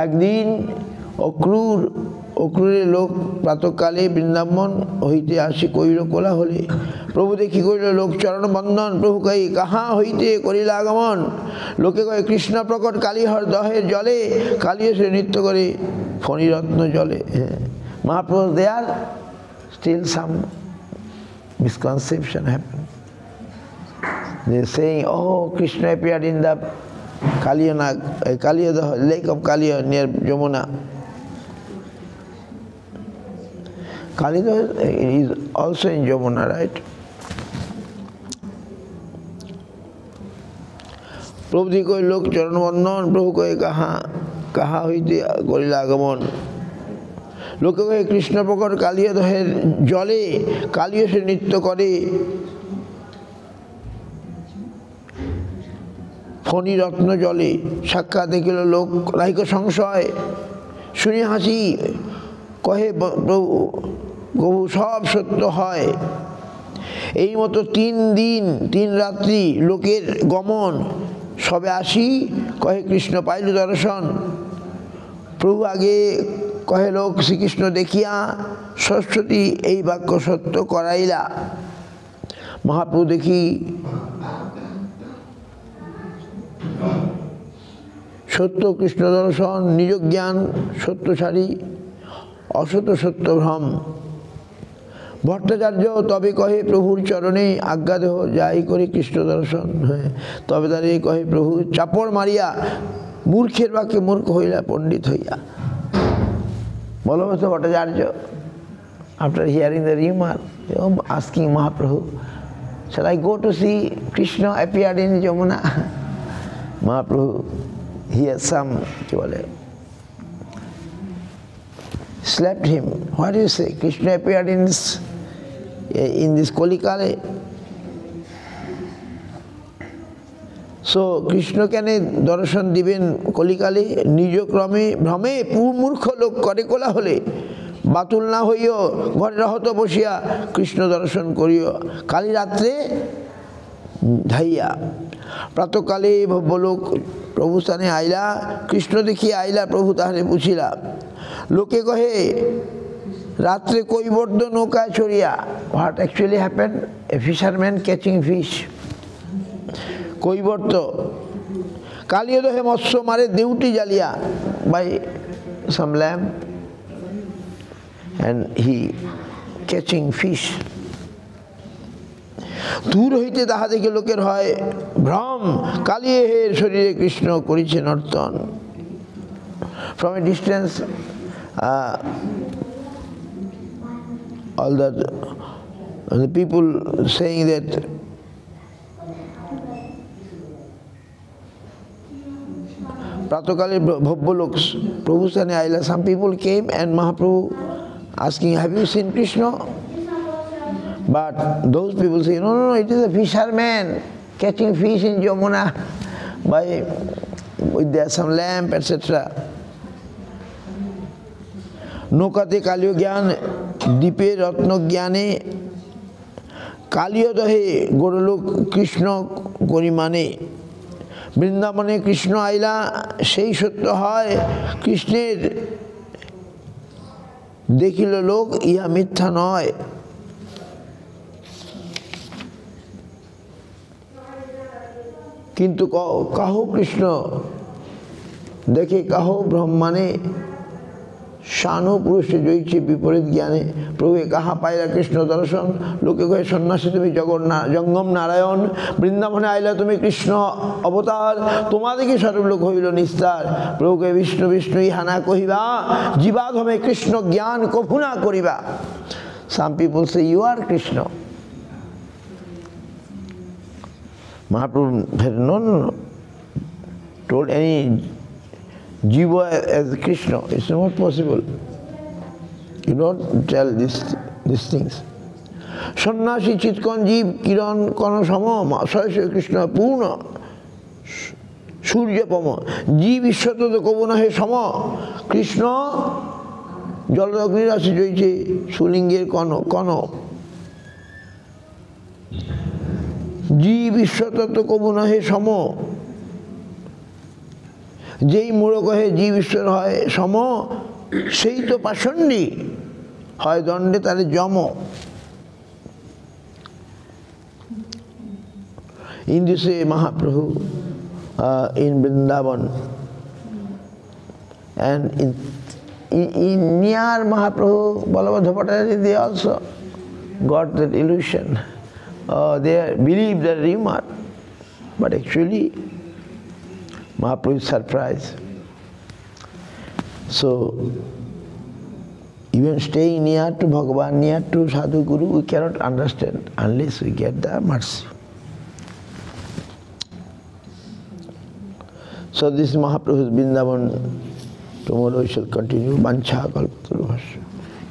একদিন অক্রূরের লোক প্রাতকালে বৃন্দাবন হইতে আসি কইল কোলাহলে। প্রভু দেখি কইল লোক চরণ বন্দন। প্রভু কই কাহা হইতে করিল আগমন। লোকে কয় কৃষ্ণ প্রকট কালীহর দহের জলে, কালী এসে নৃত্য করে ফণিরত্ন জলে। Mahaprabhu, there still some misconception happened. They are saying, oh, Krishna appeared in the the lake of Kaliya near Jamuna. Kaliya is also in Jamuna, right? Prabhu ji koi lok charan bandhan, Prabhu koi kaha hoite korila আগমন। লোকে কয়ে কৃষ্ণ প্রকট কালিয়া দহের জলে, কালিয়া সে নৃত্য করে ফণিরত্ন জলে। সাক্ষাৎ দেখিল লোক রাহিক সংশয়, শুনে হাসি কহে প্রভু সব সত্য হয়। এই মতো 3 দিন 3 রাত্রি লোকের গমন, সবে আসি কহে কৃষ্ণ পাইল দর্শন। প্রভু আগে কহে লোক শ্রীকৃষ্ণ দেখিয়া, সরস্বতী এই বাক্য সত্য করাইলা। মহাপ্রভু দেখি সত্য কৃষ্ণ দর্শন, নিজ জ্ঞান সত্য ছাড়ি অসত সত্য ভ্রম। ভট্টাচার্য তবে কহে প্রভুর চরণে আজ্ঞা দেহ, যাই করে কৃষ্ণ দর্শন। তবে দাঁড়িয়ে কহে প্রভু চাপড় মারিয়া, মূর্খের বাক্যে মূর্খ হইলা পণ্ডিত হইয়া। Balavrata Bhattacharya, after hearing the remark, asking Mahaprabhu, shall I go to see Krishna appeared in Jamuna? Mahaprabhu, he has some, slapped him. What do you say? Krishna appeared in this Kolikale. So Krishna কেন দর্শন দিবেন কলিকালে? নিজ ক্রমে ভ্রমে মূর্খ লোক করে কোলাহলে। বাতুল না হইও ঘরে রহত বসিয়া, কৃষ্ণ দর্শন করিও কালী রাত্রে ধাইয়া। প্রাতকালে ভব্যলোক প্রভু স্থানে আইলা, কৃষ্ণ দেখিয়া আইলা প্রভু তাহারে পুছিলা। লোকে কহে রাত্রে কৈবর্ত নৌকায় চড়িয়া। What actually happened? A fisherman catching fish. কৈবর্ত কালিয়া দহে মৎস্য মারে দেউটি জ্বালিয়া, by some lamp, and he catching fish. দূর হইতে তাহা দেখে লোকের হয় ভ্রম, কালিয়ে হের শরীরে কৃষ্ণ করিছে নর্তন। From a distance, all the people saying that Pratokale Bhobbolok, Prabhu Sane Aila, some people came and Mahaprabhu asking, have you seen Krishna? But those people say, no, it is a fisherman catching fish in Yamuna with some lamp, etc. নৌকাতে কালীয় জ্ঞান দ্বীপে রত্ন জ্ঞানে, কালীয় দহে গোরলোক কৃষ্ণ গরিমানে। বৃন্দাবনে কৃষ্ণ আইলা সেই সত্য হয়, কৃষ্ণের দেখিল লোক ইহা মিথ্যা নয়। কিন্তু কাহো কৃষ্ণ দেখে কাহো ব্রহ্মানে, শানু পুরুষে জয়িছে বিপরীত জ্ঞানে। প্রভু কাহা পাইলা কৃষ্ণ দর্শন, লোকে কহে সন্ন্যাসী তুমি জঙ্গম নারায়ণ। বৃন্দাবনে আইলা তুমি কৃষ্ণ অবতার, তোমাদিকে সর্বলোক হইল নিস্তার। প্রভুকে বিষ্ণু বিষ্ণু ইহানা কহিবা, জীবাধমে কৃষ্ণ জ্ঞান কভু না করিবা। Some people say you are Krishna. Mahaprabhu said no, told any Jiva as Krishna. It's not possible. You don't tell these things. Sannyasi Chitkon Jeev Kiran Kana Sama Masaya Krishna Purna Surya Pama Jeev Ishwata Kovana He Sama Krishna Jalagni Rasi Joiche Sulinger Kano Jeev Ishwata Kovana He Sama যেই মূঢ় কহে জীব ঈশ্বর হয় সম, সেই তো পাষণ্ডী হয় দণ্ডে তারে যম। In this way Mahaprabhu in Vrindavan and in near Mahaprabhu Balabhadra Bhattacharya, they also got that illusion. They believed that rumor, but actually Mahaprabhu is surprised. So, even staying near to Bhagavan, near to Sadhu Guru, we cannot understand unless we get the mercy. So this is Mahaprabhu's Vrindavan. Tomorrow we shall continue. Vancha kalpatarubhasya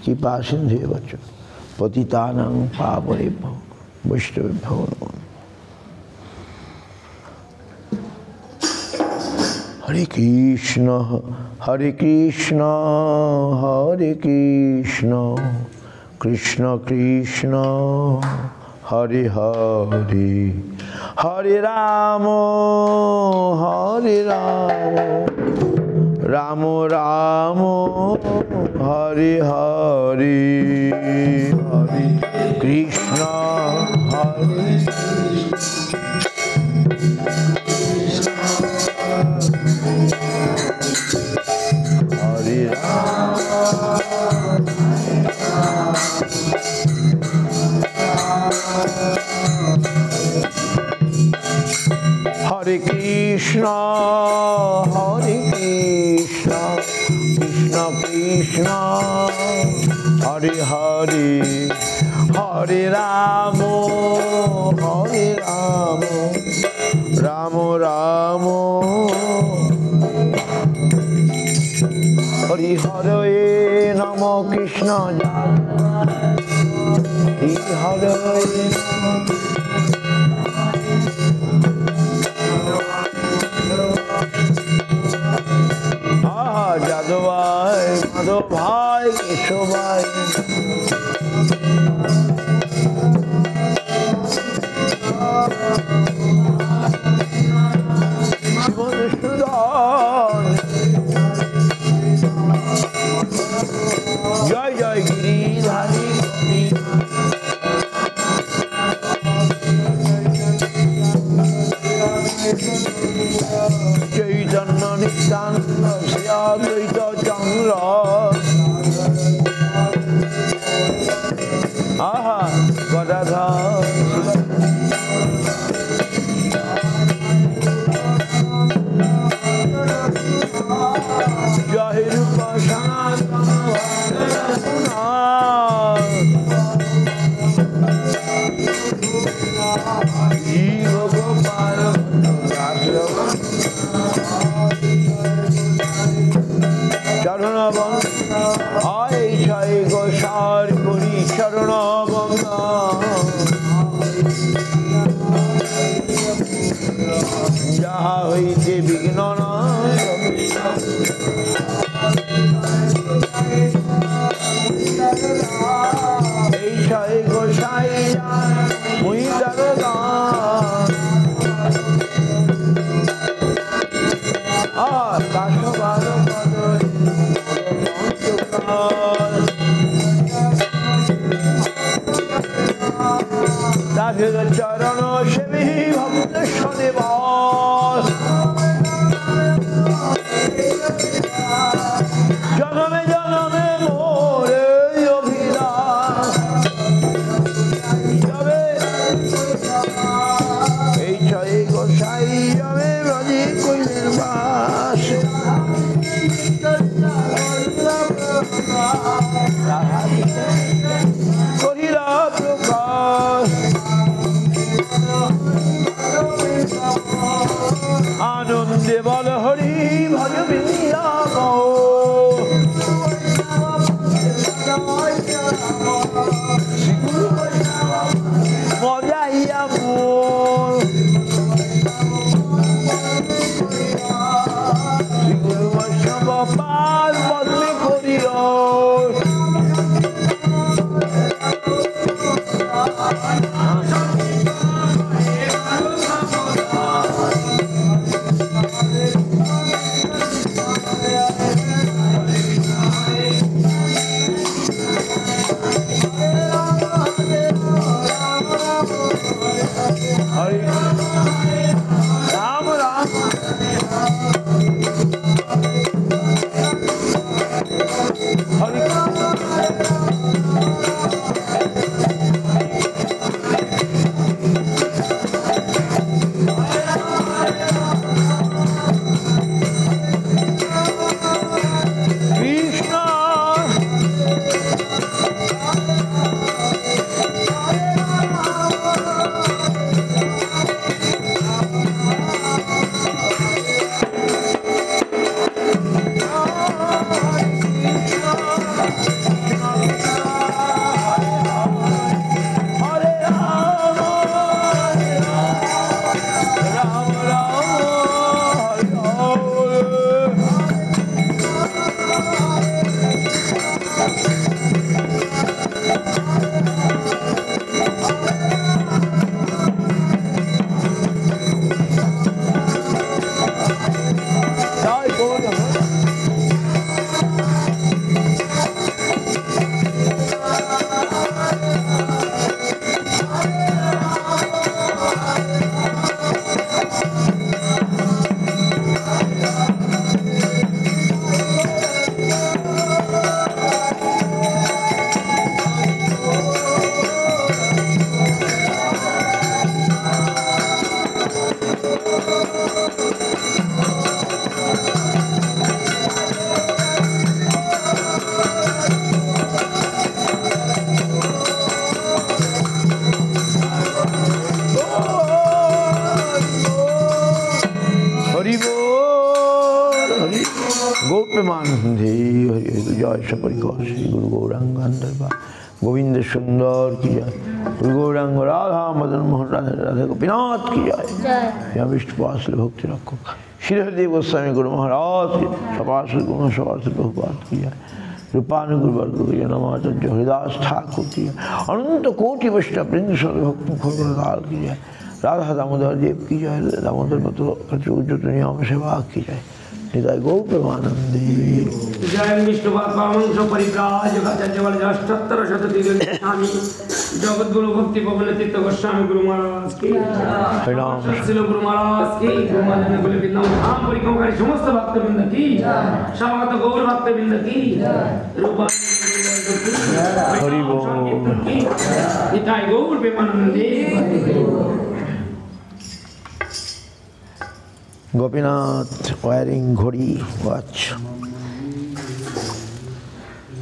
kripa sindhuyavacha patitanang pavanebhyo vaishnavebhyo namo. Hare Krishna, Hare Krishna, Hare Krishna, Krishna Krishna, Hare Hare, Hare Rama, Hare Rama, Rama Rama, Hare Hare, Hare Krishna, Hare Hare Krishna, Hare Krishna, Krishna Krishna, Hare Hare, Hare Rama, Hare Rama, Rama Rama, Hare Hare Namo Krishna, Hare Hare Jadavai, Madhavai, Keshavai. Jai Jai Giridhari Chaitanya Nityananda Sri Advaita Chandra এই ছয় গোসার করি চরণ বন্দন যাহা হইতে বিঘ্ন এই ছয় গোসাই মুই তার দান আর কাশবার তাদের চরণ সেবী ভক্তেশ্বরে বস জনমে জনমে মোরে অভিলাষ যাবে এই ছয় গোসাই যাবে ব্রজে কইলের বাস কহিলা প্রকাশ আনন্দে বল হরি ভজ বৃন্দাব মজাইয়া মোর শ্রীগুরু বৈষ্ণব পাদ পদ্মে করিল जय सपरिकर श्री गुरु गौरांग अंतर्भा गोविंद सुंदर की जय गुरु गौरांग राधा मदन मोहन राधा गोपीनाथ की जय या विष्णुपासल भक्ति रखो श्री हरिदेव गोस्वामी गुरु महाराज की सपार्षद गुरु सपार्षद बहुपात की जय रूपानुगुरु वर्ग की जय नमाचार्य हरिदास ठाकुर की जय अनंत कोटि वैष्णव वृंद भक्त मुखदाल की जय राधा दामोदर देव की जय दामोदर मत नियम सेवा की जय निताय गौर प्रेमानंदे जय विष्णु पावंश परिव्राज जगत अष्टोत्तर शतति जगद्गुरु भक्ति पवन तीर्थ गोस्वामी गुरु महाराज की प्रणाम श्री गुरु महाराज की गुरुमानंद बोले वृंदावन धाम परिक्रमकारी समस्त भक्तवृंद की समस्त गौर भक्तवृंद की रूपा हरि बोल निताय गौर प्रेमानंदे Gopinath wearing ghori watch.